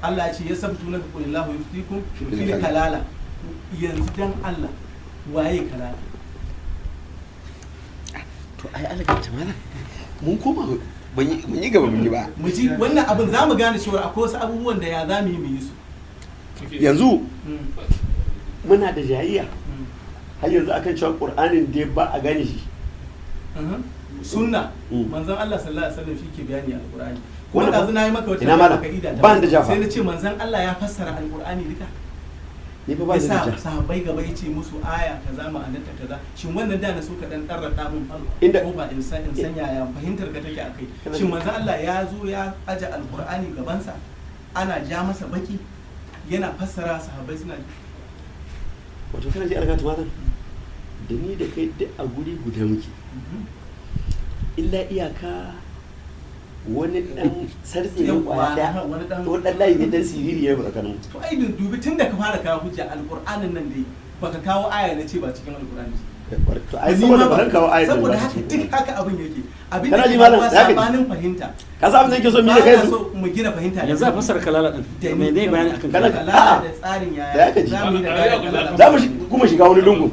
Allah ya ce ya sabtu na kulillahu yuftikum fil kalala. Yanzu dan Allah waye kalala? To ai alaka ta mana mun koma mun yi gaba mun yi ba. Mu ji wannan abin za mu gane cewa akwai wasu abubuwan da ya za mu yi su. Yanzu muna da jayayya har yanzu akan cewa Qur'anin da ba a gane shi. Sunna manzon Allah sallallahu alaihi wasallam shi ke bayani al-Qur'ani. Kuma da zuna yi maka wata ka'ida ta. Ban da jafa. Sai na ce manzon Allah ya fassara al-Qur'ani duka. Ni fa ba da jafa. Sahabbai gaba yace musu aya kaza ma'anarta kaza. Shin wannan da na so ka dan darrata mun inda ko ba in san yaya fahimtar ka take akai. Shin manzon Allah ya zo ya aje al-Qur'ani gaban sa ana ja masa baki yana fassara sahabbai suna ji. Wato kana ji algatu malam da ni da kai duk a guri guda muke. Illa iyaka wani dan sarki ne kwaya wani dan layi ne dan siriri ya baka nan. To ai dubi tun da ka fara kawo hujja alqur'anin nan dai baka kawo aya na ce ba cikin alqur'ani. To ai saboda ba kawo aya saboda haka duk haka abin yake. Abin da ke ba sabanin fahimta. Ka san abin da yake so mi da kai so mu gina fahimta. Yanzu a fassara kalala din. Me dai bayani akan kalala da tsarin yaya. Za mu kuma shiga wani lungu.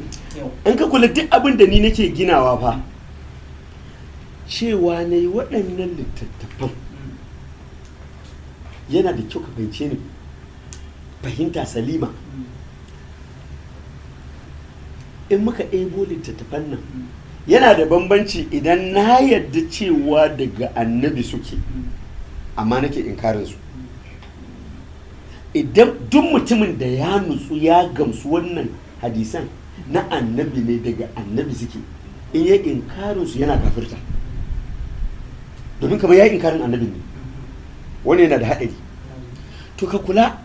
In ka kula duk abin da ni nake ginawa fa cewa ne waɗannan littattafan yana da kyau ka fahimce ni fahimta salima. In muka ɗebo littattafan nan yana da bambanci idan na yarda cewa daga annabi suke amma nake inkarinsu. Idan duk mutumin da ya nutsu ya gamsu wannan hadisan na annabi ne daga annabi suke in ya inkarinsu yana kafirta domin kamar ya yi inkarin annabin ne wani yana da haɗari. To ka kula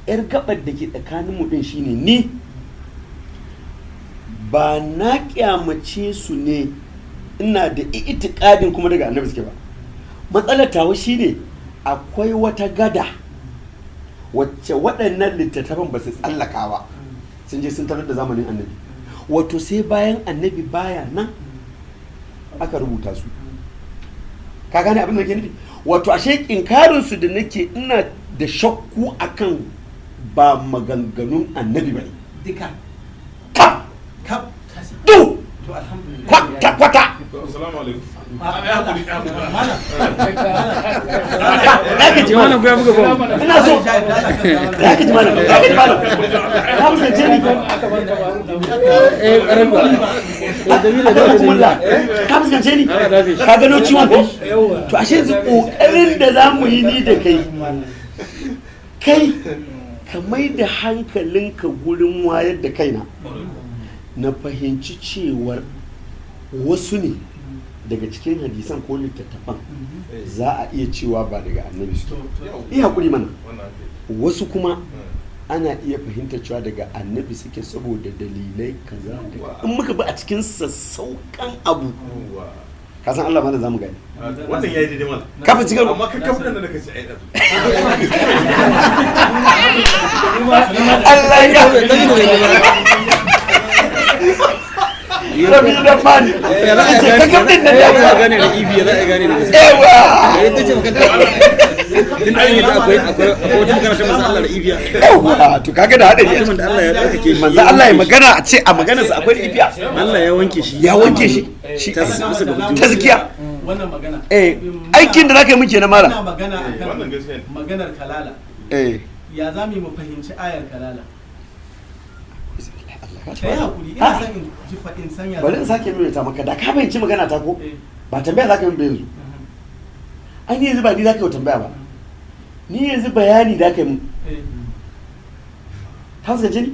yar gabar da ke tsakanin mu ɗin shine ni ba na kyamace su ne ina da itikadin kuma daga annabi suke ba. Matsalar tawa shine akwai wata gada wacce waɗannan littattafan ba su tsallaka ba sun je sun tarar da zamanin annabi, wato sai bayan annabi baya nan aka rubuta su. Ka gane abin da ke nufi? Wato ashe inkarin su da nake ina da shakku akan ba maganganun annabi bane Duka. kap du To alhamdulillah. kwata Assalamu alaikum. Zaka ji malam ya buga bom. Ina so. Zaka ji malam. Zaka ji malam. Ka fuskance ni. Ka fuskance ni. Ka gano ciwon ko? To ashe yanzu kokarin da zamu yi ni da kai ka mai da hankalinka gurin wayar da kaina na fahimci cewar wasu ne daga cikin hadisan ko littattafan za a iya cewa ba daga annabi su iya hakuri mana, wasu kuma ana iya fahimta cewa daga annabi suke saboda dalilai kaza in muka bi a cikin sassauƙan abu ka san Allah mana zamu gani Wannan yayi daidai mana. kafin cikin Amma ka kafin da kace ai da. Allah ya Rabi da man ka kafin da ya gane da ibi ya za a gane da gaske. ewa Yadda ce maka din an yi akwai wata magana ta manzo Allah da ibiya. ewa to kaga da hadari Mutumin da Allah ya tsarkake shi. manzo Allah ya magana a ce a maganarsa akwai ibiya Allah ya wanke shi. ya wanke shi shi tazkiya Wannan magana. aikin da zaka yi muke na mala Ina magana Wannan akan gaskiya ne. maganar kalala. Ya za mu fahimci ayar kalala. Kai hakuri ina son in ji faɗin sanya. bari in sake maimaita maka da ka fahimci magana ta ko ba tambaya zaka yi ba yanzu ai ni yanzu ba ni zaka yi tambaya ba ni yanzu bayani zaka yi mun ka fuskance ni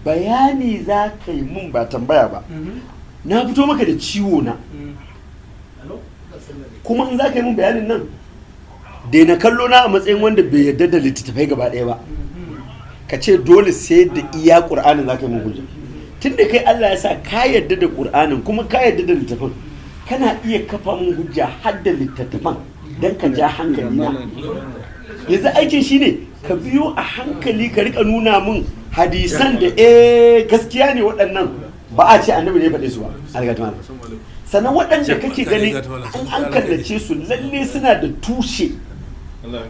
bayani zaka yi mun ba tambaya ba na fito maka da ciwo na kuma in zaka yi mun bayanin nan daina kallo na a matsayin wanda bai yarda da littattafai gaba ɗaya ba ka ce dole sai da iya ƙur'anin za ka yi mun hujja tun da kai Allah ya sa ka yarda da ƙur'anin kuma ka yarda da littattafan kana iya kafa mun hujja har da littattafan don ka ja hankali na yanzu aikin shine ka biyo a hankali ka rika nuna mun hadisan da gaskiya ne waɗannan ba a ce annabi ne ya faɗe su ba algatuma sannan waɗanda kake gani an kallace su lalle suna da tushe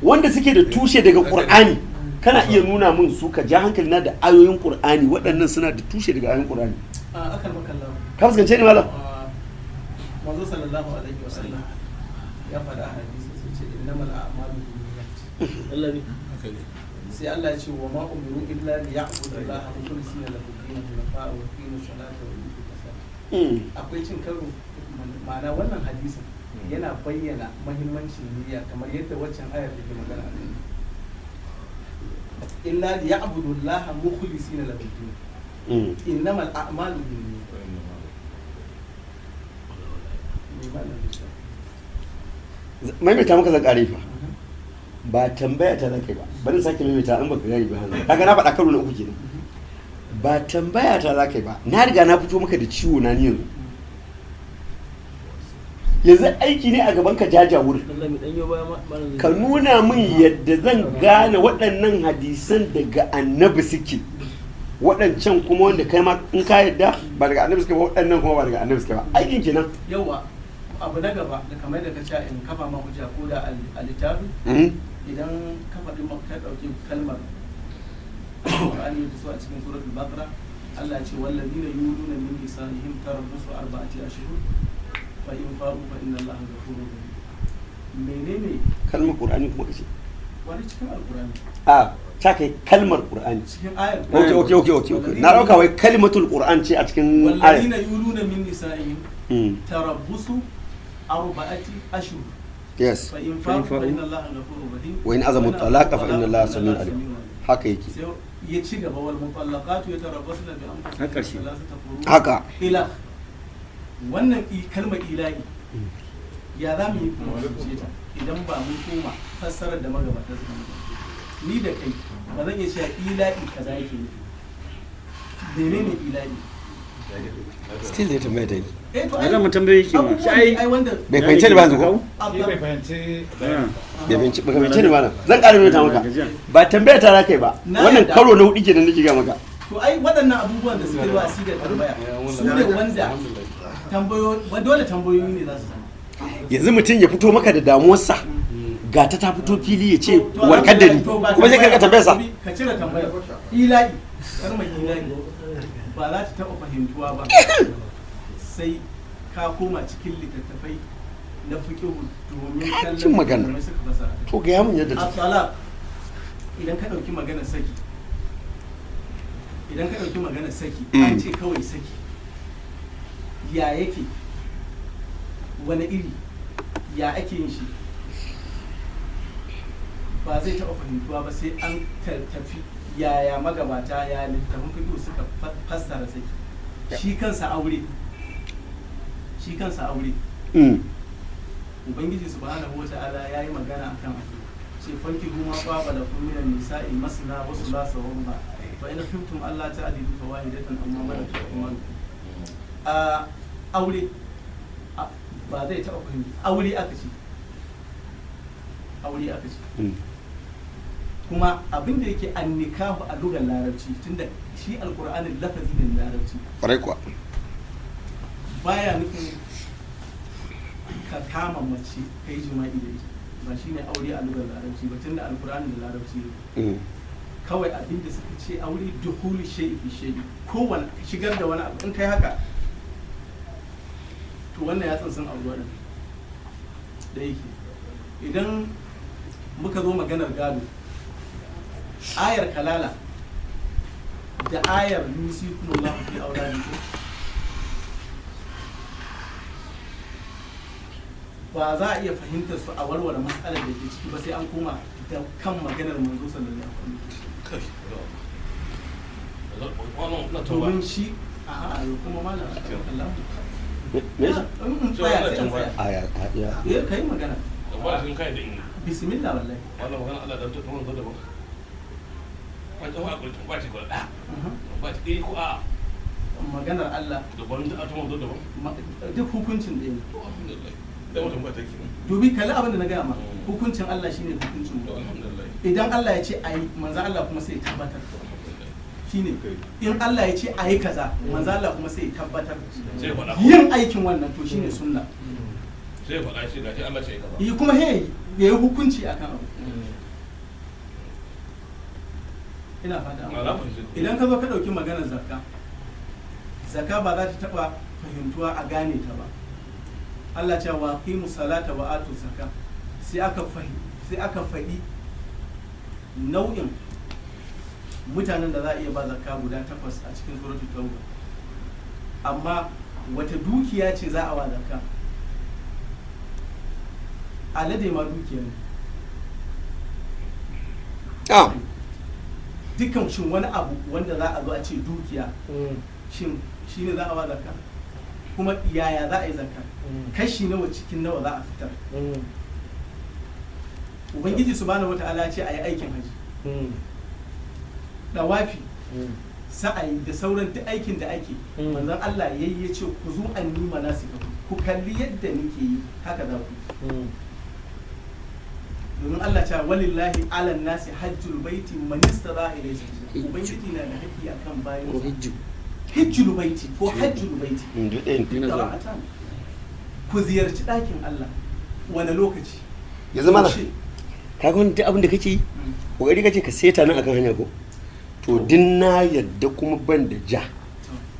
wanda suke da tushe daga Qur'ani kana iya nuna min su ka ja hankali na da ayoyin Qur'ani waɗannan suna da tushe daga ayoyin Qur'ani akan makalla ka fuskance ni malam manzo sallallahu alaihi wasallam ya faɗa a hadisi sai ce innamal a'malu binniyat Allah ne sai Allah ya ce wa ma umiru illa li ya'budu Allah mukhlisina lahu ad-din hunafa wa yuqimu salata wa yutu zakat akwai cin karo ma'ana wannan hadisin yana bayyana muhimmancin niyya kamar yadda waccan ayar take magana a kan illa li ya'budu Allah mukhlisina lahu ad-din innamal a'malu binniyat maimaita maka zan kare fa ba tambaya ta zaka ba bari sake maimaita an baka gani ba kaga na faɗa karo na uku kenan ba tambaya ta zaka ba na riga na fito maka da ciwo na ni yanzu aiki ne a gaban ka jajawur ka nuna min yadda zan gane waɗannan hadisan daga annabi suke waɗancan kuma wanda kai ma in ka yadda ba daga annabi suke ba waɗannan kuma ba daga annabi suke ba aikin kenan yawa abu na gaba da kamar da ka ce in kafa ma hujja ko da a littafi idan ka faɗi ka ɗauki kalmar Qur'ani da su a cikin suratul Baqara Allah ya ce wallazina yuluna min nisanihim tarabbusu arba'ati ashhur fa in fa'u fa inna Allaha ghafurur rahim menene kalmar Qur'ani kuma kace wani cikin alqur'ani a ta kai kalmar Qur'ani cikin ayar okay na dauka wai kalimatul Qur'an ce a cikin ayar wallazina yuluna min nisanihim tarabbusu arba'ati ashhur yes fa in fa'u fa inna Allaha ghafurur rahim wa in azamu talaqa fa inna Allaha samiun alim haka yake sai ya ci gaba wal mutallaqatu yatarabbasna bi anfusihinna thalathata qurun haka ila wannan kalmar ilahi ya za mu yi kuma ta idan ba mun koma fassarar da magabata suka yi ni da kai ba zan iya cewa ilahi kaza yake nufi menene ilahi still zai tambaya ta yi ai zan tambaye ki ma ai wanda bai fahimce ni ba yanzu ko bai fahimci bai fahimce ni ba nan zan ƙara mai ta maka ba tambaya ta za kai ba wannan karo na hudu kenan nake ga maka to ai waɗannan abubuwan da suke zuwa sigar tambaya su ne wanda dole tambayoyi ne za su zama yanzu mutum ya fito maka da damuwarsa ga ta fito fili ya ce warkar da ni kuma zai karka tambayar sa ka cire tambayar ilahi kalmar ilahi ba za ta taɓa fahimtuwa ba sai ka koma cikin littattafai na fiqhu domin cin magana mai suka fasara to ga yamin yadda ta as-salat idan ka dauki maganar saki an ce kawai saki ya yake wani iri ya ake yin shi ba zai taɓa fahimtuwa ba sai an tafi yaya magabata ya littafin fiqh suka fassara saki shi kansa aure ubangiji subhanahu wata'ala yayi magana akan ce fanki huma baba da minan nisa'i masna wa sulasa wa ruba fa in khiftum alla ta'dilu fawahidatan amma malakat aymanukum aure ba zai taɓa fahimta aure aka ce kuma abin da yake annikahu a lugar larabci tunda shi alkur'anin lafazi ne larabci ƙwarai kuwa baya nufin ka kama mace ka yi jima'i da ita ba shi ne aure a lugar larabci ba tunda alkur'anin da larabci ne kawai abin da suka ce aure duhuli shay'i fi shay'i kowane shigar da wani abu in kai haka to wannan ya tsantsan aure wannan da yake idan muka zo maganar gado ayar kalala da ayar yusikumullahu fi auladikum ba za a iya fahimtar su a warware matsalar da ke ciki ba sai an koma da kan maganar manzo sallallahu alaihi wasallam domin shi a kuma mana Allah in tsaya sai ya kai magana bismillah wallahi wannan magana Allah da ta kuma zo da ba wai tsawo a gurin ba ce ko da ba ce ko a maganar Allah da ban da ta zo da ba duk hukuncin da ne to alhamdulillah da mutum ba take dubi kalli abin da na gaya ma hukuncin Allah shine hukuncin mu alhamdulillah idan Allah ya ce ayi manzo Allah kuma sai ya tabbatar shine in Allah ya ce ayi kaza manzo Allah kuma sai ya tabbatar yin aikin wannan to shine sunna sai faɗa shi gashi Allah ce kaza yi kuma he ya yi hukunci akan abu. Ina fata idan ka zo ka ɗauki maganar zakka ba za ta taɓa fahimtuwa a gane ta ba. Allah ce wa qimu salata wa atu zakka sai aka faɗi nau'in mutanen da za a iya ba zakka guda 8 a cikin suratul tauba, amma wata dukiya ce za a wa zakka? Alade ma dukiya ne. Dukkan shin wani abu wanda za a zo a ce dukiya shin shi ne za a wa zakka? Kuma yaya za a yi zakka? Kashi nawa cikin nawa za a fitar? Ubangiji subhanahu wata'ala ce a yi aikin haji, dawafi, sa'ayi da sauran duk aikin da ake manzon Allah yayi ya ce ku zo an nima nasu ku kalli yadda nake yi haka za ku. Domin Allah ce walillahi ala nasi hajjul baiti man istata ilayhi sabila. Ubangiji na da haƙƙi akan bayan hajjul baiti ko hajjul baiti. Ku ziyarci ɗakin Allah wani lokaci? Ya zama na kaga wani duk abin da kake yi kokari kace ka seta nan akan hanya ko to din na yadda kuma ban da ja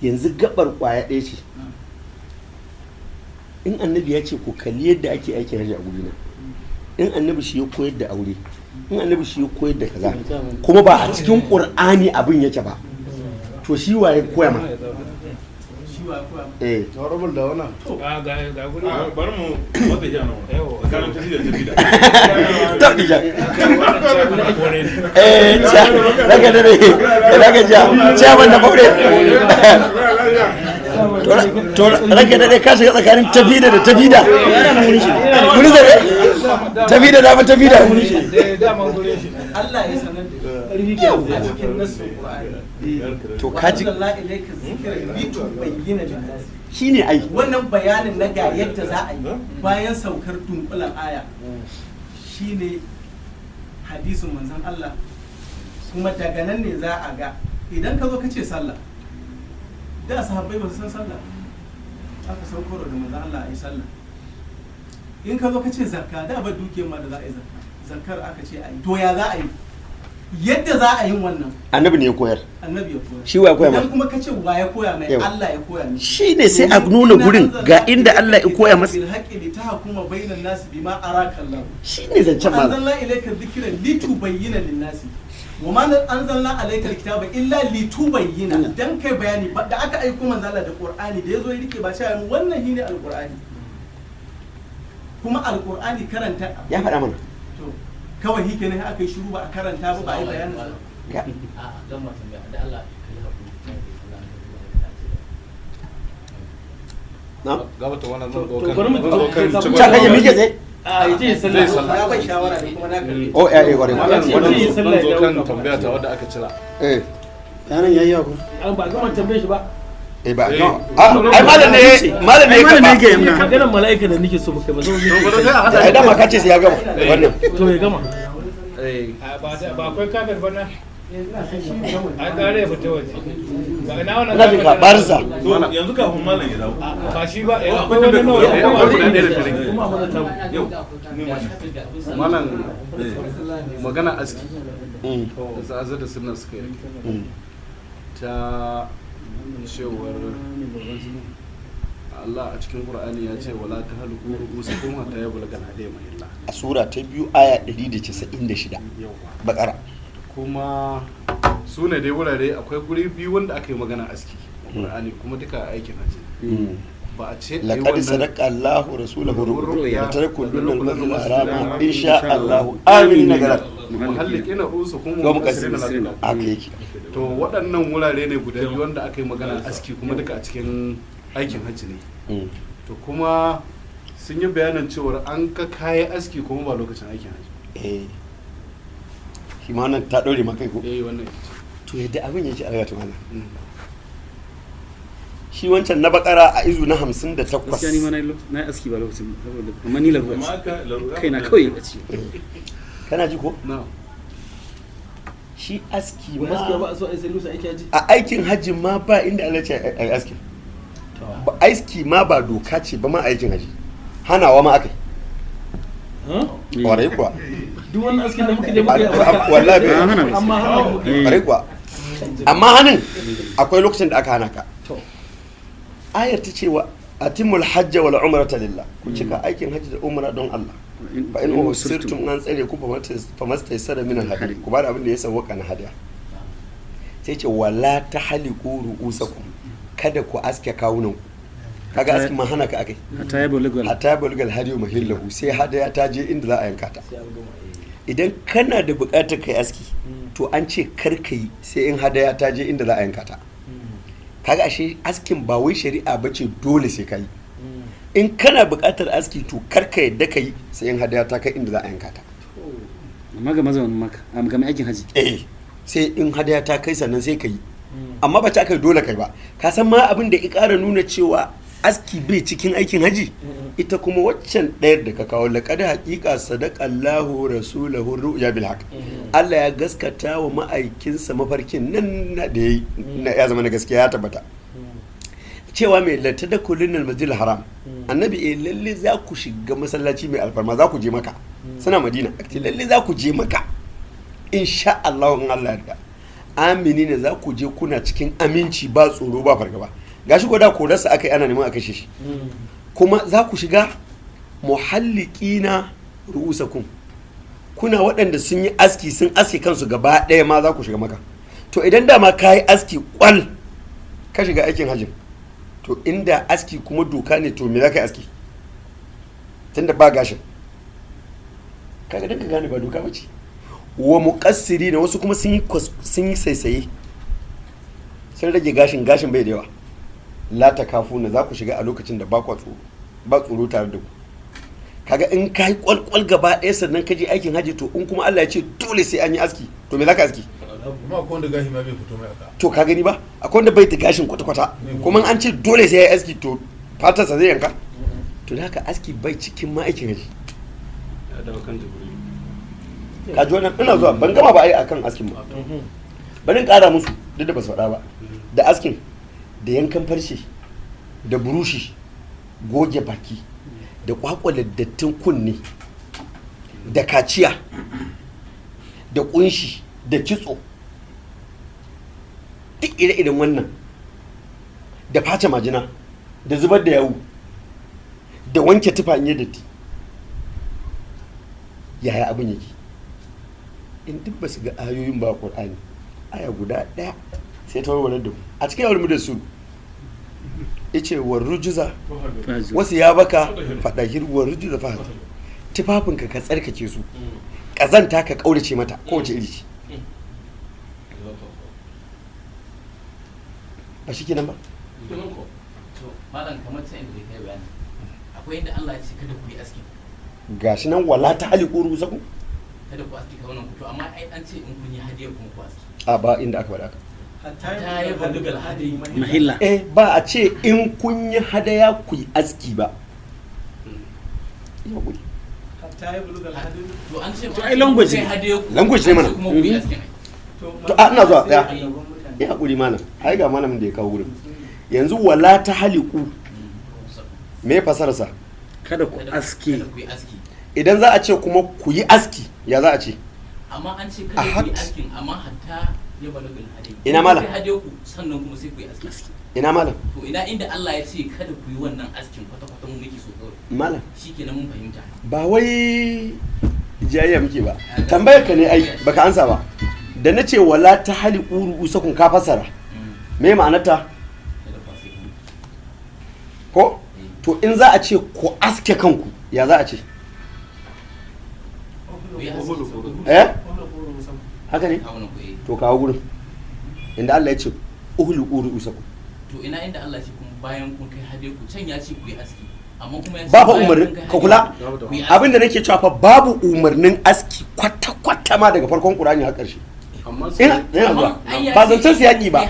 yanzu gabar kwaya ɗaya ce. In annabi ya ce ku kalli yadda ake aikin hajji a gurina, in annabi shi ya koyar da aure, in annabi shi ya koyar da kaza kuma ba a cikin qur'ani abin yake ba to shi waye koya ma? Honorable da wannan ga guri bari mu wata jana wannan tafi da tafi da tafi da daga da daga ja chairman da baure to rake da ka shiga tsakanin tafi da tafi da guri zabe tafi da dama tafi da Allah ya sanar da a cikin nassin Qur'ani to kaji shine ai wannan bayanin na ga yadda za a yi bayan saukar dunkulan aya shine hadisin manzon Allah, kuma daga nan ne za a ga idan ka zo ka ce sallah da sahabbai ba su san sallah aka saukar da manzon Allah a yi sallah. In ka zo ka ce zakka da ba dukiyar ma da za a yi zakkar aka ce a yi to ya za a yi yadda za a yi wannan annabi ne ya koyar, annabi ya koyar, shi wa ya koya idan kuma kace wa ya koya mai Allah ya koya mai shi ne sai a nuna gurin ga inda Allah ya koya masa bil haqqi li tahkuma bainan nasi bima araka Allah shi ne zancen malam anzalna ilayka dhikra litubayyana lin nasi wa ma anzalna alayka alkitaba illa litubayyana dan kai bayani da aka aiko manzo Allah da Qur'ani da yazo ya rike ba cewa wannan shine alqur'ani kuma alqur'ani karanta ya faɗa mana kawai hike ne aka yi shiru ba a karanta ba a yi bayanin ba. Don mutum ya da Allah ka yi na gabata wannan can kaje mike tsaye a yi sallah Ya bai shawara ne kuma na kalli. oh ya kware wannan zo kan tambaya ta wadda aka cira yanan yayi yako an ba gama tambaye shi ba ba ai malam ne yake yamma maganar mala'ika da nake so baka ba zo ai dama kace sai ya gama wannan to ya gama ba akwai kafir ba na an gare fita waje ba ina wannan ina jin ka barsa yanzu kafin malam ya dawo ba shi ba akwai wani nawa kuma mana ta malam magana aski da sa'azar da sunna suka yi ta cewar Allah a cikin Qur'ani ya ce wala tahluku ru'usakum hatta yablugha al-hadiyyu mahilla a sura ta 2 aya 196 bakara kuma su ne dai wurare akwai guri biyu wanda aka yi magana aski Qur'ani kuma duka aikin haji ba a ce laqad sadaqa Allahu rasulahu ru'ya tarakul lil masjid al-haram insha Allah amin nagara muhallikina ru'usakum ga mukassirina aka yake to waɗannan wurare ne guda biyu wanda aka yi magana aski kuma duka a cikin aikin hajji ne to kuma sun yi bayanin cewar an ka kayi aski kuma ba lokacin aikin hajji shi ma nan ta ɗaure maka ko wannan to yadda abin yake a gata mana shi wancan na bakara a izu na 58 gaskiya ni ma na aski ba lokacin amma ni lafiya kai na kawai a ci kana ji ko na shi aski gaskiya ma ba so ai sai lusa ake haji a aikin hajji ma ba inda Allah ce ai aski ba aski ma ba doka ce ba ma aikin hajji hanawa ma akai kwarai kuwa duk wannan askin da muka je muka yi wallahi bai amma hana muka kwarai kuwa amma hannun akwai lokacin da aka hana ka ayar ta cewa atimul hajja wal umrata lillah ku cika aikin hajji da umra don Allah fa in usirtum an tsare ku fa mastaysara min al-hadi ku bada abin da ya sawwaka na hadiya sai ce wala tahliqu ru'usakum kada ku aske kawunan ku kaga askin ma hana ka akai hatta ya bulgal hadiyu mahillahu sai hadaya ta je inda za a yanka ta idan kana da bukatar kai aski to an ce kar kai sai in hadaya ta je inda za a yanka ta kaga ashe askin ba wai shari'a bace dole sai kai in kana bukatar aski to kar ka yadda kai sai in hadaya ta kai inda za a yanka ta amma ga mazaunin maka ga mai aikin haji sai in hadaya ta kai sannan sai kai amma ba ta kai dole kai ba ka san ma abin da ya ƙara nuna cewa aski bai cikin aikin haji ita kuma waccan ɗayar da ka kawo laƙada haƙiƙa sadaqallahu rasulahu ru'ya bil haqq Allah ya gaskata wa ma'aikinsa mafarkin nan da ya zama na gaskiya ya tabbata cewa mai latadakulun almasjidil haram annabi lalle za ku shiga masallaci mai alfarma za ku je maka suna madina lalle za ku je maka insha Allah in Allah yarda amini ne za ku je kuna cikin aminci ba tsoro ba fargaba gashi ko da korarsa aka yi ana neman a kashe shi kuma za ku shiga muhalliqina ru'usakum kuna waɗanda sun yi aski sun aski kansu gaba ɗaya ma za ku shiga maka to idan da ma ka yi aski kwal ka shiga aikin hajjin to inda aski kuma doka ne to me za ka yi aski tunda ba gashin kaga dan ka gane ba doka bace wa muqassiri na wasu kuma sun yi saisaye sun rage gashin bai da yawa la takafuna za ku shiga a lokacin da ba tsoro tare da ku kaga in ka yi kwalkwal gaba ɗaya sannan ka je aikin haji to in kuma Allah ya ce dole sai an yi aski to me za ka aski kuma akwai wanda gashi ma bai fito mai aka to ka gani ba akwai wanda bai da gashin kwata-kwata kuma an ce dole sai ya yi aski to fatarsa zai yanka to da haka aski bai cikin ma aikin haji ka ji wannan ina zuwa ban gama ba ai akan askin ba bari in kara musu duk da ba su faɗa ba da askin da yankan farshe da burushi goge baki da kwakwale dattin kunne da kaciya da kunshi da kitso duk ire-iren wannan da face majina da zubar da yawu da wanke tufa in yi datti yaya abin yake in duk ba su ga ayoyin ba Qur'ani aya guda ɗaya sai ta warware da a cikin yawon da su yace war rujuza wasu ya baka fadahir war rujuza fa tufafinka ka tsarkake su kazanta ka kaurace mata kowace iri ce ba shi kenan ba to malam kamar sai inda kai bayani akwai inda Allah ya ce kada ku yi aski gashi nan wala ta haliku rusaku kada ku aski kawunan ku to amma ai an ce in kun yi hadiya kuma ku aski a ba inda aka faɗa hatta ya balugal hadiyi mahilla ba a ce in kun yi hadaya ku yi aski ba hatta ya bulugal hadiyi to an ce to ai language ne language ne mana kuma ku yi aski to a ina zuwa tsaya ya hakuri mana ai ga malamin da ya kawo wurin yanzu wala ta haliku me fasarsa kada ku aski idan za a ce kuma ku yi aski ya za a ce amma an ce kada ku yi askin amma hatta ya balugal hadiyi ina malam ku sannan kuma sai ku yi aski ina malam to ina inda Allah ya ce kada ku yi wannan askin kwata-kwata mu muke so kawai malam shikenan mun fahimta ba wai jayayya muke ba tambayar ka ne ai baka ansa ba da nace wala ta hali uru usakun ka fasara me ma'anarta ko to in za a ce ku aske kanku ya za a ce haka ne to kawo gurin inda Allah ya ce uhlu uru usakun to ina inda Allah ya ce kun bayan kun kai hade ku can ya ce ku yi aski amma kuma ya ce ba fa umarnin ka kula abinda nake cewa fa babu umarnin aski kwata-kwata ma daga farkon Qur'ani har ƙarshe ina zuwa ba zancen su yaƙi ba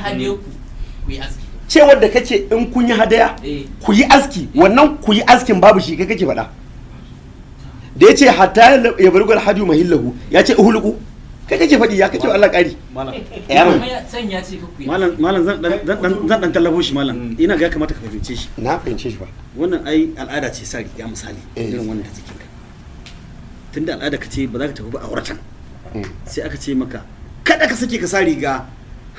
cewar da kace in kun yi hadaya ku yi aski wannan ku yi askin babu shi kai kake faɗa da ya ce hatta ya bari gwal hadu mahillahu ya ce uhuluku kai kake faɗi ya kake Allah ƙari malam zan dan tallafo shi malam ina ga ya kamata ka fahimce shi na fahimce shi ba wannan ai al'ada ce sa riga misali irin wannan ta cikin ka tunda al'ada ka ce ba za ka tafi ba a wuratan sai aka ce maka kada ka sake ka sa riga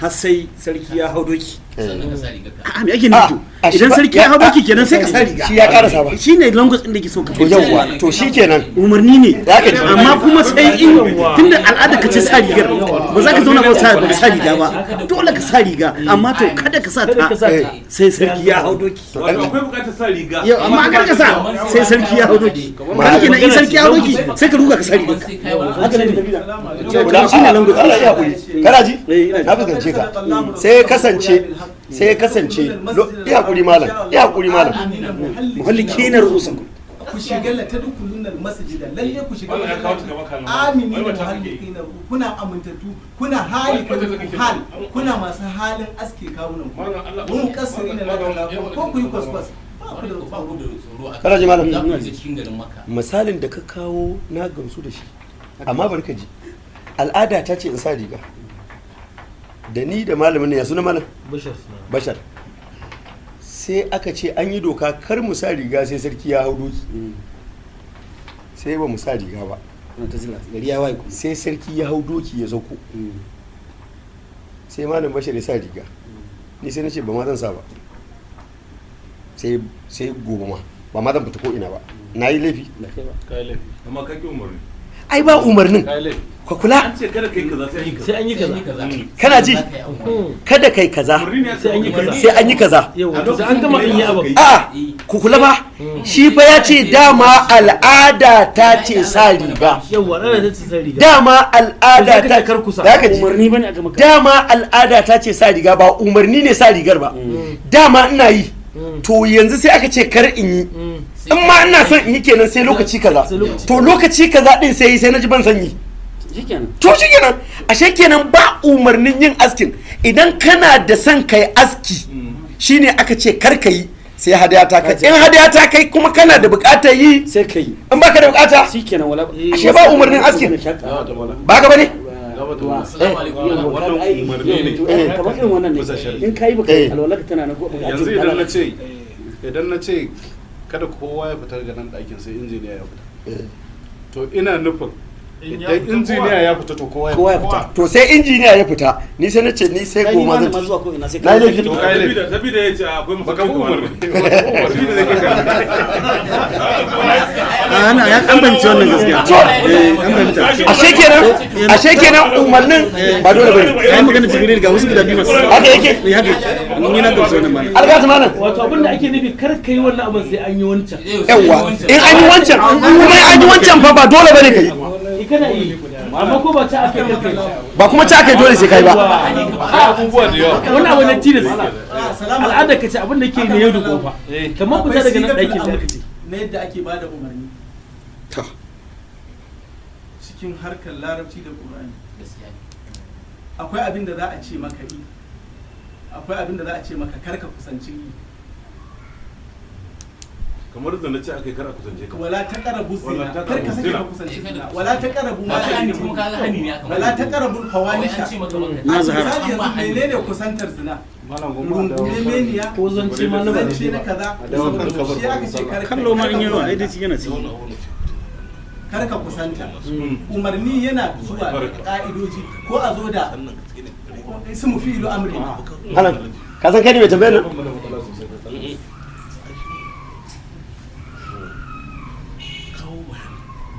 har sai sarki ya hau doki. sannan ka sa rigar ka. A me ake nufi to idan sarki ya hau doki kenan sai ka sa riga. shi ya karasa ba Shine language din da ke so ka to yawwa to shikenan umarni ne Za ka ji. amma kuma sai in tunda al'ada ka ce sa rigar ba za ka zauna ba sa riga ba dole ka sa riga amma to kada ka sa ta sai sarki ya hau doki. Wato akwai bukatar sa riga. Yau amma kar ka sa sai sarki ya hau doki kan kenan in sarki ya hau doki sai ka ruga ka sa rigar. sai kai wa Haka ne Guda- shine language. Allah ya hakuri kana ji ina na fuskance ka sai ya kasance ya hakuri malam muhalli kenar rusan ku shiga la tadkhulun al masjida lalle ku shiga Wannan ya kawo ta gaba kalma. amini Wai da wata kake yi. muhallikina kuna amintattu kuna hali hal kuna masu halin aske kawunan ku Malam Allah. mun kasiri ne na ko ku yi kwaskwas ba ku da ba ku da tsoro a Kana ji malam? za ku je cikin garin Makka. misalin da ka kawo na gamsu da shi amma bari ka ji al'ada ta ce in sa riga da ni da malamin ne ya suna malam bashar sai aka ce an yi doka kar mu sa riga sai sarki ya hau doki sai ba mu sa riga ba gari ya waye kuma sai sarki ya hau doki ya sauko sai malam bashar ya sa riga ni sai na ce ba ma zan sa ba sai gobe ma ba ma zan fita ko ina ba na yi laifi Kai laifi. Amma ka ki umarni. ai ba umarnin Kai laifi. ka kula An ce kada kai kaza sai yi kaza. sai an yi Sai kaza yi kaza. kana ji Za ka yi abu. kada kai kaza Umarni ne sai an yi kaza sai an yi kaza yau da an gama in yi abu a ku kula ba shi fa ya ce dama al'ada ta ce sa riga yau rana ta ci sai riga dama al'ada Sai ka ta ce kar ku sa. da ka ji umarni bane aka maka dama al'ada ta ce sa riga ba umarni ne sa rigar ba dama ina yi to yanzu sai aka ce kar in yi in ma ina son in yi kenan sai lokaci kaza Sai lokaci to lokaci kaza din sai yi sai na ji ban san yi shikenan to shi kenan ashe kenan ba umarnin yin askin idan kana da son kai aski shine aka ce kar ka yi sai hadaya ta kai in hadaya ta kai kuma kana da bukatar yi sai kai in baka da bukata shikenan wala ashe ba umarnin askin ba ka bane Assalamu alaikum. Wannan umarni ne. kamar irin wannan Bisa ne shari'a. in kai baka Eh. alwala tana na gobe yanzu idan na ce kada kowa ya fita daga nan ɗakin sai injiniya ya fita to ina nufin idan injiniya ya fita to kowa kowa ya ya fita fita to sai injiniya ya fita ni sai na ce ni sai kai ni goma ma zan ma zuwa ko ina sai Na yi laifi. To kai laifi. sabida ya ce akwai baka bi mafarkin umarni umarni. umarni da zai kai ana ya an fahimci wannan gaskiya an fahimta ashe kenan umarnin ba dole bane ai magana jibril ga wasu guda biyu masu haka yake haka ni na gamsu wannan malam algata malam wato abin da ake nufi kar ka yi wannan abin sai an yi wancan yawa in an yi wancan kuma an yi wancan fa ba dole bane kai kana yi amma ko ba ta aka kai ba kuma ci aka yi dole sai kai ba Abubuwa da yawa. wannan abu na tilas al'ada ka ce abin da ke ne yau da kofa kamar fita daga nan ɗakin da aka ce na yadda ake bada umarni To. cikin harkar larabci da qur'ani Gaskiya ne. akwai abin da za a ce maka yi akwai abin da za a ce maka karka kusanci yi Kamar da na ce aka yi kar a kusance ka. wala ta karabu Wala zina ta kar ka sake zina. ka kusanci zina wala ta karabu ma Ba ta hani kuma kaga hani ne aka wala ta karabu Wai an fawahisha ce maka baka. Na a zahara. misali yanzu menene kusantar zina malam goma da rungume meniya ko zance ma na ba zance na kaza A dawo kan kabar shi aka ce sallah. kar kallo ma in yawa ai dai yana ci kar ka kusanta umarni yana zuwa da ka'idoji ko a zo da ismu fi'lu amri halan ka san kai ne mai tambayar nan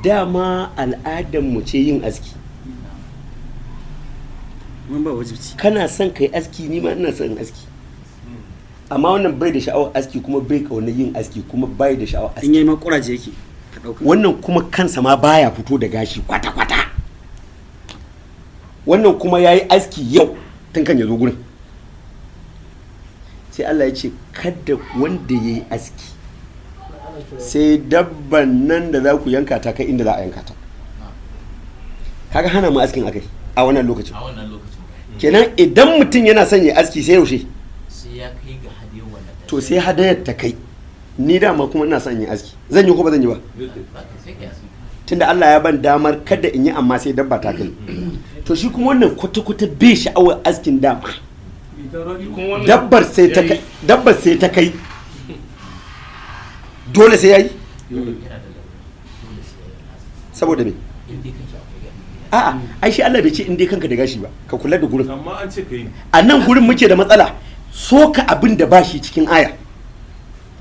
dama al'adar mu ce yin aski mun ba wajibci kana son kai aski ni ma ina son in aski amma wannan bai da sha'awar aski kuma bai kauna yin aski kuma bai da sha'awar in aski yayi ma kuraje yake ka dauka wannan kuma kansa ma baya fito da gashi kwata-kwata wannan kuma ya yi aski yau tun kan ya zo gurin sai Allah ya ce kada wanda ya yi aski sai dabban nan da za ku yanka ta kai inda za a yanka ta kaga hana mu askin akai a wannan lokacin A wannan lokacin. kenan idan mutum yana son ya aski sai yaushe Sai ya kai ga hadiyar wannan. to sai hadayar ta kai ni dama kuma ina son yin aski zan yi ko ba zan yi ba Sai ka yasu. tunda Allah ya ban damar kada in yi amma sai dabba ta kai to shi kuma wannan kwata-kwata bai sha'awar askin dama dabbar sai ta kai dole sai yayi saboda me in dai kake akwai gashi a'a ai shi Allah bai ce in dai kanka da gashi ba ka kula da gurin amma an ce ka yi a nan gurin muke da matsala soka abin da ba shi cikin aya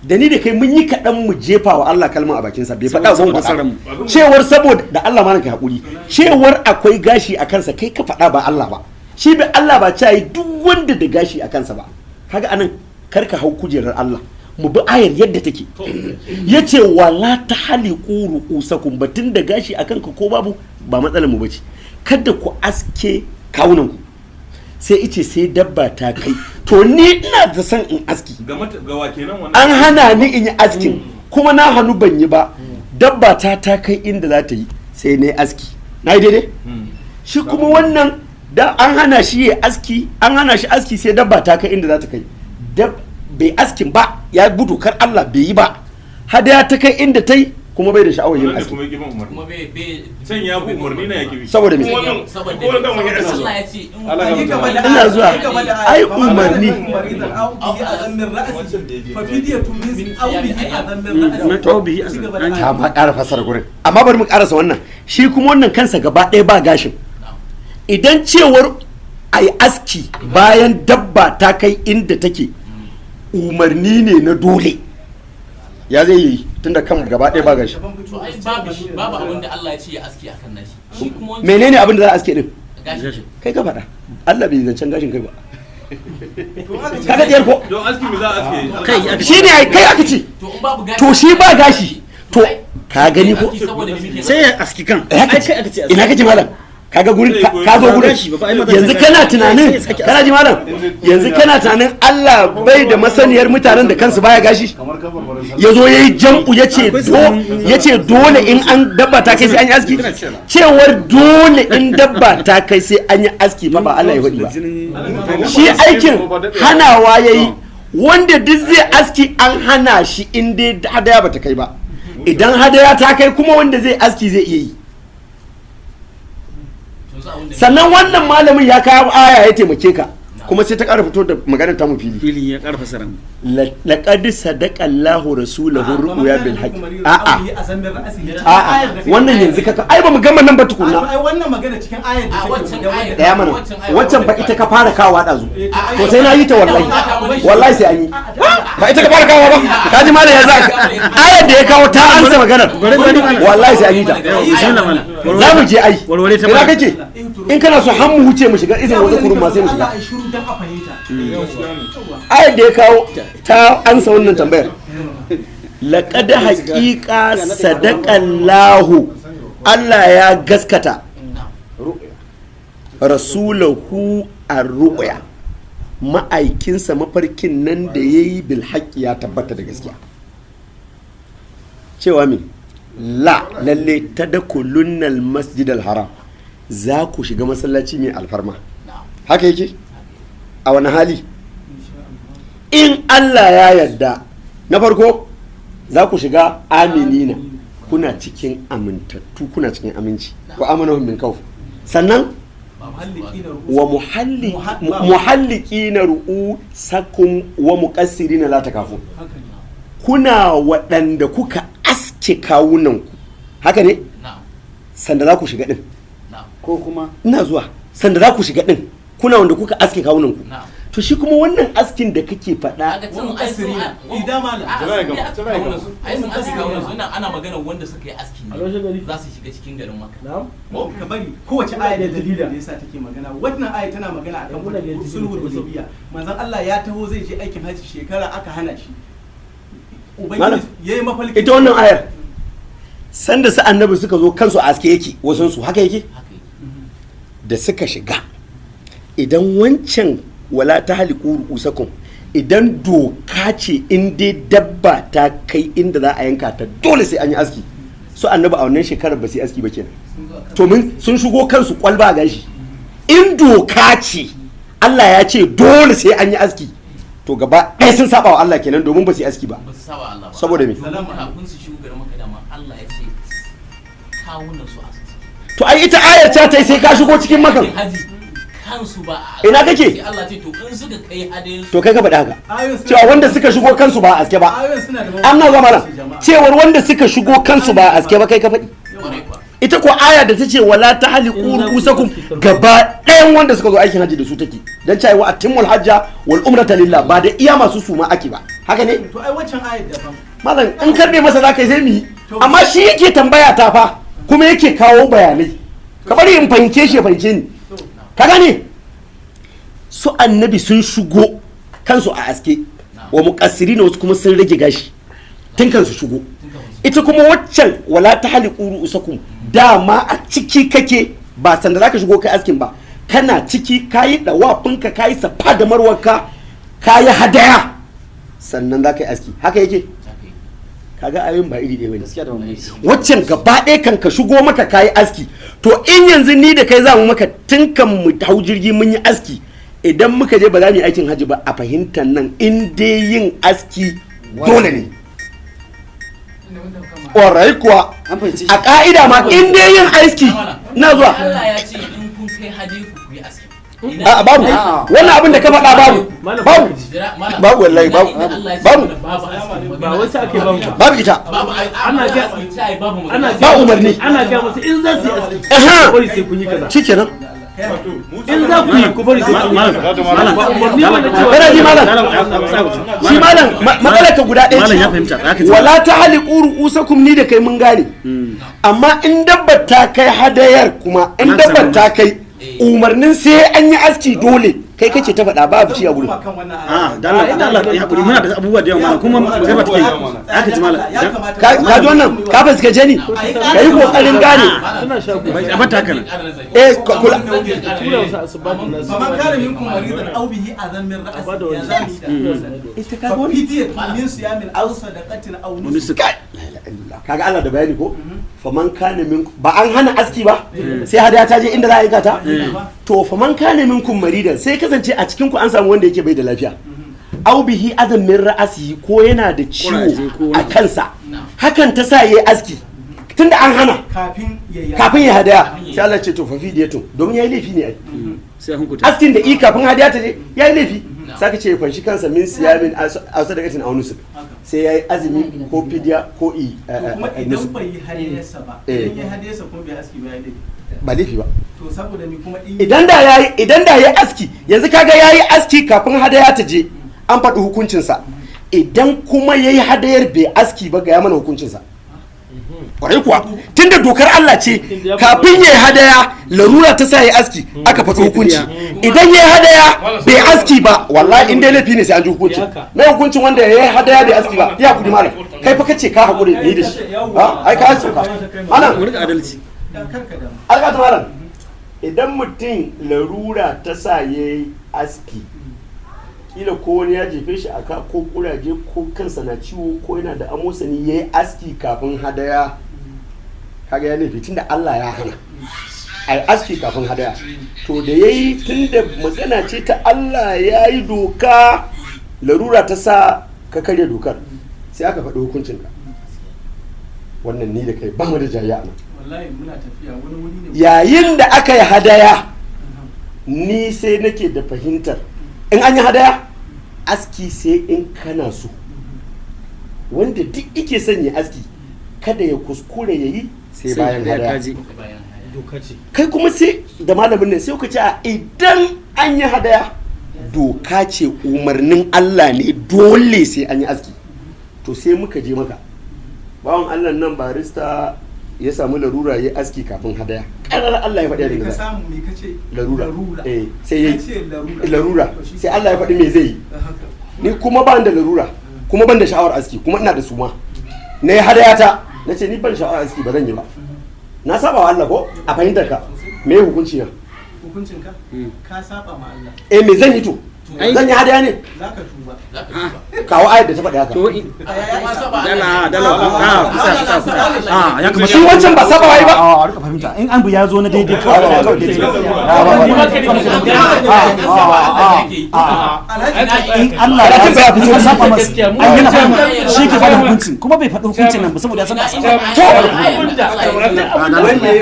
da ni da kai mun yi kaɗan mu jefa wa Allah kalma a bakinsa bai faɗa ba faɗa cewar saboda da Allah ma ka haƙuri cewar akwai gashi a kansa kai ka faɗa ba Allah ba shi bai Allah ba ta yi duk wanda da gashi a kansa ba kaga anan kar ka hau kujerar Allah mu bi ayar yadda take yace wala ta haliqu ru'usakum batun da gashi akan ka ko babu ba matsalar mu bace kada ku aske kawunan ku sai ice sai dabba ta kai to ni ina da son in aski gawa kenan wannan an hana ni in yi askin kuma na hannu ban yi ba dabba ta kai inda za ta yi sai na yi aski na yi daidai shi kuma wannan da an hana shi ya aski an hana shi aski sai dabba ta kai inda za ta kai bai askin ba ya gudu kar Allah bai yi ba hadaya ta kai inda ta yi kuma bai da sha'awar yin aski kuma bai can ya bi umarni na yake bi saboda me Allah ya ce ina zuwa ai umarni ta ma ƙara fasara gurin amma bari mu ƙarasa wannan shi kuma wannan kansa gaba ɗaya ba gashin idan cewar ai aski bayan dabba ta kai inda take umarni ne na dole ya zai yi tunda kan gaba ɗaya ba gashi babu abin da Allah ya ce ya aski akan nashi shi kuma menene abin da za a aske din gashi kai ka faɗa Allah bai zancen gashin kai ba kaga diyar ko don aski me za a aske kai shi ne kai aka ce to in babu gashi to shi ba gashi to ka gani ko sai ya aski kan ina kace malam kaga gurin ka zo gurin yanzu kana tunanin kana ji malam yanzu kana tunanin Allah bai da masaniyar mutanen da kansu baya gashi yazo yayi jam'u yace dole in an dabba ta kai sai an yi aski cewar dole in dabba ta kai sai an yi aski fa ba Allah ya wadi ba shi aikin hanawa yayi wanda duk zai aski an hana shi in dai hadaya bata kai ba idan hadaya ta kai kuma wanda zai aski zai iya yi sannan wannan malamin ya kawo aya ya taimake ka kuma sai ta ƙara fito da maganar ta mu fili ya ƙara fasara laqad sadaqa Allahu rasulahu ru'ya bil haqq a'a wannan yanzu ka ai ba mu gama nan ba tukunna ai wannan magana cikin ayar da ya mana waccan ba ita ka fara kawo dazu to sai na yi ta wallahi sai an yi ba ita ka fara kawo ba ka ji malam yanzu ayar da ya kawo ta ansa maganar wallahi sai an yi ta za mu je ai ina kake in kana so har mu wuce mu shiga izin wata kurun ma sai mu shiga ayar da ya kawo ta ansa wannan tambayar laqad haqiqa sadaqallahu Allah ya gaskata rasulahu ar-ru'ya ma'aikinsa mafarkin nan da yayi bil haqqi ya tabbata da gaskiya cewa min lalle tadkhulunnal masjidal haram za ku shiga masallaci mai alfarma haka yake a wani hali in Allah ya yarda na farko za ku shiga aminina kuna cikin amintattu kuna cikin aminci wa amanahum min khawf sannan wa muhalliqina ru'usakum wa muqassirina la takafun kuna waɗanda kuka aske kawunanku haka ne sanda za ku shiga din ko kuma ina zuwa sanda za ku shiga din kuna wanda kuka aske kawunanku to shi kuma wannan askin da kake faɗa ana magana wanda suka yi aski ne za su shiga cikin garin Makka ka bari kowace aya da dalilin da yasa take magana wannan aya tana magana akan sulhul hudaybiyya manzon Allah ya taho zai je aikin haji shekara aka hana shi ubangiji yayi mafalki ita wannan ayar sanda su annabi suka zo kansu aske yake wasan su haka yake da suka shiga idan wancan wala ta haliku ru'usakum idan doka ce in dai dabba ta kai inda za a yanka ta dole sai an yi aski su annabi a wannan shekarar ba su yi aski ba kenan to min sun shigo kansu kwalba gashi in doka ce Allah ya ce dole sai an yi aski to gaba ɗaya sun saba wa Allah kenan domin ba su yi aski ba saboda me kafin su shugar maka dama Allah ya ce kawunan su aski to ai ita ayar ta yi sai ka shigo cikin makan kansu ba ina kake Allah ce to in suka kai hadayen to kai ka faɗa haka cewa wanda suka shigo kansu ba aske ba an na zama nan cewar wanda suka shigo kansu ba aske ba kai ka faɗi ita ko aya da ta ce wala ta haliku rusakum gaba ɗayan wanda suka zo aikin hajji da su take dan cewa wa atimul hajja wal umrata lillah ba da iya masu suma ake ba haka ne to ai wancan ayat daban malam in karbe masa zaka yi sai mu yi amma shi yake tambaya ta fa kuma yake kawo bayanai ka bari in fahimce shi ya fahimce ni ka gane su annabi sun shigo kansu a aske wa muqassirina wasu kuma sun rage gashi tun kansu shigo ita kuma waccan wala ta haliku ru'usakum dama a ciki kake ba sanda zaka shigo kai askin ba kana ciki kayi dawafinka kayi safa da marwarka kayi hadaya sannan zaka yi aski haka yake kaga ayoyin ba iri ɗaya bane waccan gaba ɗaya kan ka shigo maka kayi aski to in yanzu ni da kai za mu maka tun kan mu hau jirgi mun yi aski idan muka je ba za mu yi aikin hajji ba a fahimtar nan in dai yin aski dole ne ƙwarai kuwa a ƙa'ida ma in dai yin aiki na zuwa Allah ya ce in kun kai hadiyu ku yi aski a babu wannan abin da ka faɗa babu wallahi babu ba wasu ake babu ita ba umarni ana ga musu in za su yi aski bari sai kun yi kaza shikenan in za ku yi ku bari sai kun yi kaza ji malam shi malam matsalar ka guda ɗaya ce wala ta haliku ru'usakum ni da kai mun gane amma in dabbar ta kai hadayar kuma in dabbar ta kai umarnin sai an yi aski dole kai kace ta faɗa babu ci a gurin Allah ya hakuri muna da abubuwa da yawa malam kuma magana take aka ji malam ka ji wannan ka fuskace ni kai kokarin gane ba ta kana kula faman kana minkum maridan aw bihi adan min ra'si ya zami ita ka gone fidiyat min siyamin aw sadaqatin aw nusuk kaga Allah da bayani ko faman kana minkum ba an hana aski ba sai hadaya ta je inda za a yi ta to faman kana minkum maridan sai kasance a cikin ku an samu wanda yake bai da lafiya aw bihi adam min ra'asi ko yana da ciwo a kansa hakan ta sa yayi aski tunda an hana kafin ya hadaya sai Allah ce to fa fidiyatu domin yayi laifi ne ai sai hukunta askin da i kafin hadaya ta je yayi laifi saka ce fanshi kansa min siyamin ausa daga tin aunusuk sai yayi azumi ko fidiya ko i kuma idan bai yi hadiyarsa ba idan ya hadiyarsa kuma bai aski ba yayi laifi ba laifi ba to saboda ni kuma idan da yayi aski yanzu kaga yayi aski kafin hadaya ta je an faɗi hukuncinsa idan kuma yayi hadayar bai aski ba ga ya mana hukuncinsa kwarai kuwa tunda dokar Allah ce kafin yayi hadaya larura ta sa yayi aski aka faɗi hukunci idan yayi hadaya bai aski ba wallahi in dai laifi ne sai an ji hukunci mai hukuncin wanda yayi hadaya bai aski ba ya kudi malam kai fa kace ka hakuri ni da shi ai ka sauka malam mu rika adalci alƙata malam idan mutum larura ta sa yayi aski kila ko wani ya jefe shi aka ko kuraje ko kansa na ciwo ko yana da amosani yayi aski kafin hadaya kaga ya laifi tunda Allah ya hana ai aski kafin hadaya to da yayi tunda magana ce ta Allah yayi doka larura ta sa ka karya dokar sai aka faɗi hukuncin ka wannan ni da kai ba mu da jayya nan wallahi muna tafiya wani wuri ne yayin da aka yi hadaya ni sai nake da fahimtar in an yi hadaya aski sai in kana so wanda duk ike son ya aski kada ya kuskure ya yi sai bayan hadaya kai kuma sai da malamin nan sai ku ce a idan an yi hadaya doka ce umarnin Allah ne dole sai an yi aski to sai muka je maka bawan Allah nan barista ya samu larura ya aski kafin hadaya karar Allah ya faɗi da ka samu me kace larura sai yayi larura sai Allah ya faɗi me zai yi ni kuma ban da larura kuma ban da sha'awar aski kuma ina da suma na yi hadaya ta na ce ni ban sha'awar aski ba zan yi ba na saba wa Allah ko a fahimtar ka me hukunci na hukuncin ka ka saba ma Allah me zan yi to zan yi hadaya ne zaka tuba kawo ayat da ta faɗi haka ya kamata shi wancan ba saba wai ba a rika fahimta in an bu ya zo na daidai kawai in Allah ya ce ya fito saba masa an yana fahimta shi ke faɗa hukuncin kuma bai faɗi hukuncin nan ba saboda ya san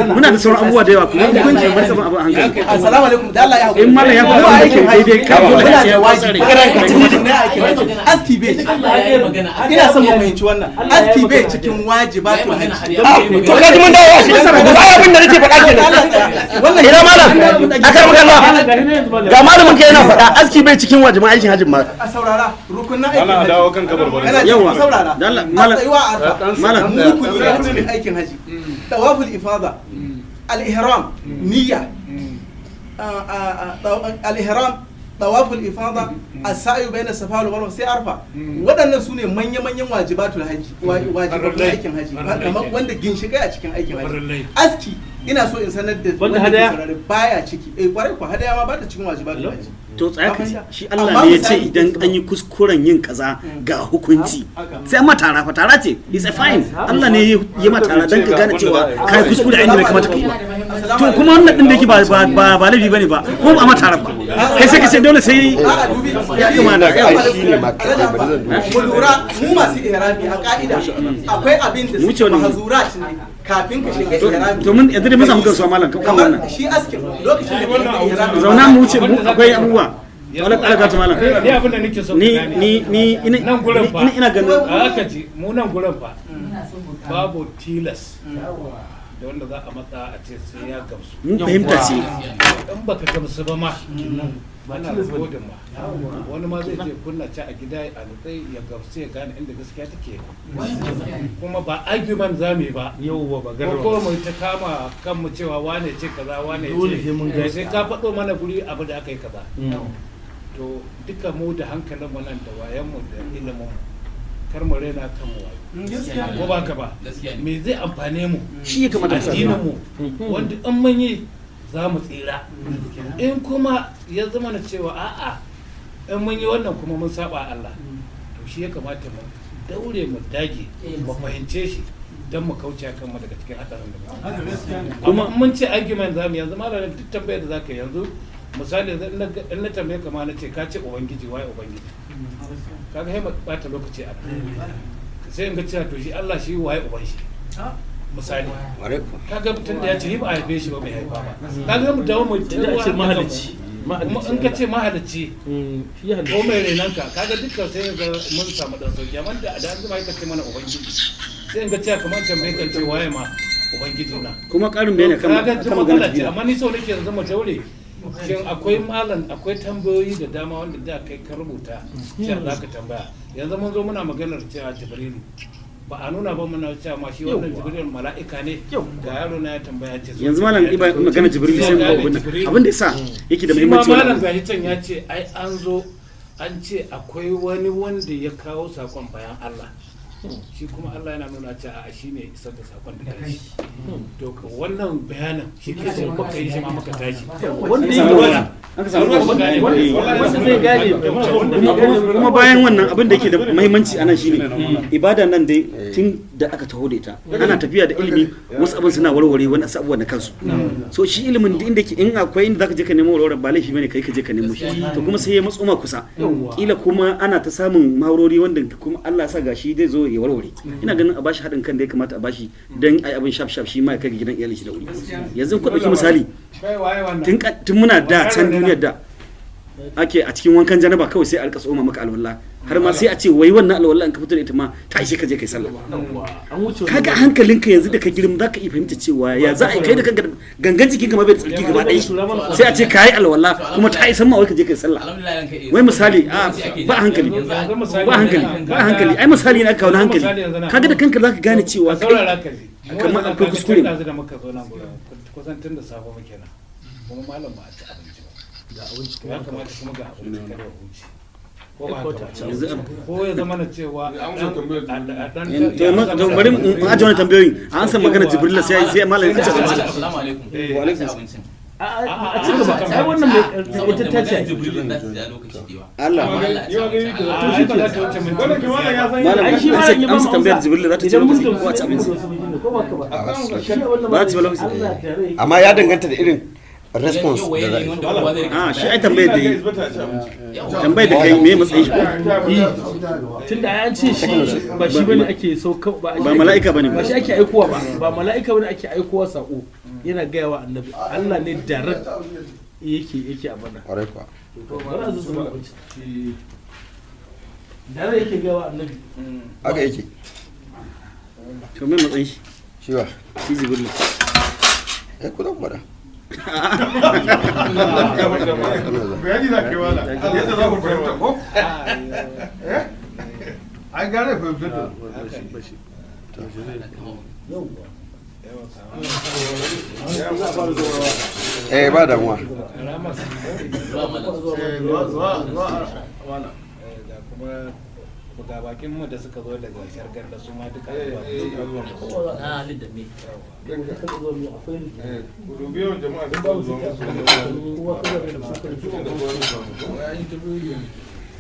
muna da sauran abubuwa da yawa kuma hukuncin bai saba abu a hankali assalamu alaikum da Allah ya in mallam ya faɗa daidai kawai yana da wajibi aski bai ina son mu fahimci wannan aski bai cikin wajibatul hajji to kaji mun dawo a shi ai abin da nake faɗa kenan wannan ina malam akar magana ga malamin kai yana faɗa aski bai cikin wajiban aikin hajji ma a saurara rukunin aikin ana dawo kan kabarbarin yawa saurara malam rukuni aikin hajji tawaful ifada al-ihram niyya al-ihram tawaful ifada as-sa'yu bayna safa wal marwa sai arfa waɗannan sune manya-manyan wajibatul hajji wajibatul aikin hajji kamar wanda ginshikai a cikin aikin hajji aski ina so in sanar da wanda hadaya baya ciki kwarai ko hadaya ma ba ta cikin wajibatul hajji to tsaya shi Allah ne ya ce idan an yi kuskuren yin kaza ga hukunci sai amma tara fa tara ce it's a fine Allah ne ya ma tara dan ka gane cewa kai kuskure inda bai kamata kai to kuma wannan din da yake ba laifi bane ba ko ba ma tara ba kai sai ka ce dole sai ya kamata shi ne ma mu lura mu masu ihrami a ka'ida akwai abin da suke mahzurat ne kafin ka shiga ihrami to mun yanzu mun samu gamsuwa malam kan wannan shi askin lokacin da kake ihrami zauna mu wuce mu akwai abubuwa wala kala ta malam ni abin da nake so ni nan gurin fa ina ganin haka ji mu nan gurin fa babu tilas da wanda za a matsa a ce sai ya gamsu mun fahimta ce in baka gamsu ba ma ana rikodin ma wani ma zai je kunna ci a gida a nutsai ya gamsu ya gane inda gaskiya take kuma ba argument za mu yi ba ko mu ta kama kanmu cewa wane ce kaza wane ce sai ka faɗo mana guri abu da aka yi kaza to duka mu da hankalin mu nan da wayan mu da ilimin mu kar mu rena kan mu wayo ko ba ka ba me zai amfane mu shi ya kamata addinin mu wanda in mun yi za mu tsira in kuma ya zama na cewa a'a in mun yi wannan kuma mun saba Allah to shi ya kamata mu daure mu dage mu fahimce shi don mu kauce kanmu daga cikin hadarin da kuma mun ce argument zamu yanzu malamin duk tambayar da zaka yanzu misali in na tambaye ka ma na ce ka ce ubangiji wai ubangiji kaga sai mu bata lokaci a sai in ga cewa to shi Allah shi waye uban shi misali kaga mutum da ya ce ba a haife shi ba bai haifa ba kaga mu dawo mu ce mahalicci kuma in ka ce mahalicci ko mai renanka kaga dukkan sai ga mun samu dan sauki amma da an zama ka ce mana ubangiji sai in ga cewa kamar tambaye kan ce waye ma ubangiji na kuma karin bayani kan magana ce amma ni so nake yanzu mu daure shin akwai malam akwai tambayoyi da dama wanda da kai ka rubuta cewa za ka tambaya yanzu mun zo muna maganar cewa jibrilu ba a nuna ba muna cewa ma shi wannan jibrilu mala'ika ne ga yaro na ya tambaya ce yanzu malam iba magana jibrilu sai abin da yasa yake da muhimmanci malam gashi can ya ce ai an zo an ce akwai wani wanda ya kawo sakon bayan Allah shi kuma Allah yana nuna cewa a shi ne isar da sakon da kai to wannan bayanin shi ke sai baka yi shi ma maka tashi wanda zai gane kuma bayan wannan abin da yake da muhimmanci anan shine ibada nan dai tun da aka taho da ita ana tafiya da ilimi wasu abin suna warware wani abubuwa na kansu so shi ilimin da inda ke in akwai inda zaka je ka nemo warware ba laifi bane kai ka je ka nemo shi to kuma sai ya matso ma kusa kila kuma ana ta samun maharori wanda kuma Allah ya sa gashi zai zo ya warware ina ganin a bashi haɗin kan da ya kamata a bashi dan ai abin shaf shi ma ya kai gidan iyalin shi da wuri yanzu ku dauki misali tun muna da can duniyar da ake a cikin wankan janaba kawai sai a rika tsoma maka alwala har ma sai a ce wai wannan alwala in ka fito da ita ma ta ishe ka je kai sallah kaga hankalinka yanzu da ka girma zaka iya fahimta cewa ya za a yi kai da kanka gangan jikinka ma bai da tsarki gaba ɗaya sai a ce ka yi alwala kuma ta isa ma wai ka je kai sallah wai misali ba hankali ai misali na kawo hankali kaga da kanka zaka gane cewa kai kamar akwai kuskure kusan tun da sabo muke nan kuma malam ba a ci abinci ba ga abinci ya kamata kuma ga abinci kada ya huce ko ya zama na cewa to bari mu aje wannan tambayoyin an san magana jibril sai malam ya ce assalamu alaikum wa alaikum abincin a ci gaba ai wannan mai ta ce Allah to shi ba za ta wuce mun malam amsa tambayar jibril za ta ce lokaci ko a ci abinci ba ta ci lokaci amma ya danganta da irin response da shi ai tambayar da yi tambayar da kai me matsayin shi tunda an ce shi ba shi bane ake sauka ba mala'ika bane ba shi ake aikowa ba mala'ika bane ake aikowa sako yana gaya wa annabi Allah ne direct yake a bada ƙwarai kuwa bari a zuzu mana abinci da yake gawa annabi haka yake to me matsayin shi shi ba shi jibril ku zan faɗa bayani za ka yi wala yadda za ku fahimta ko an gane fahimtar ba damuwa ga bakin mu da suka zo daga shargar da su ma duka na halin da me rubiyon jama'a da ba zuwa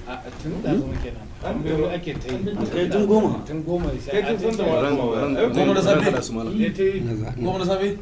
a tun da zuwa kenan an biyo ake ta yi kai tun goma tun goma kai tun san da goma da safe goma da safe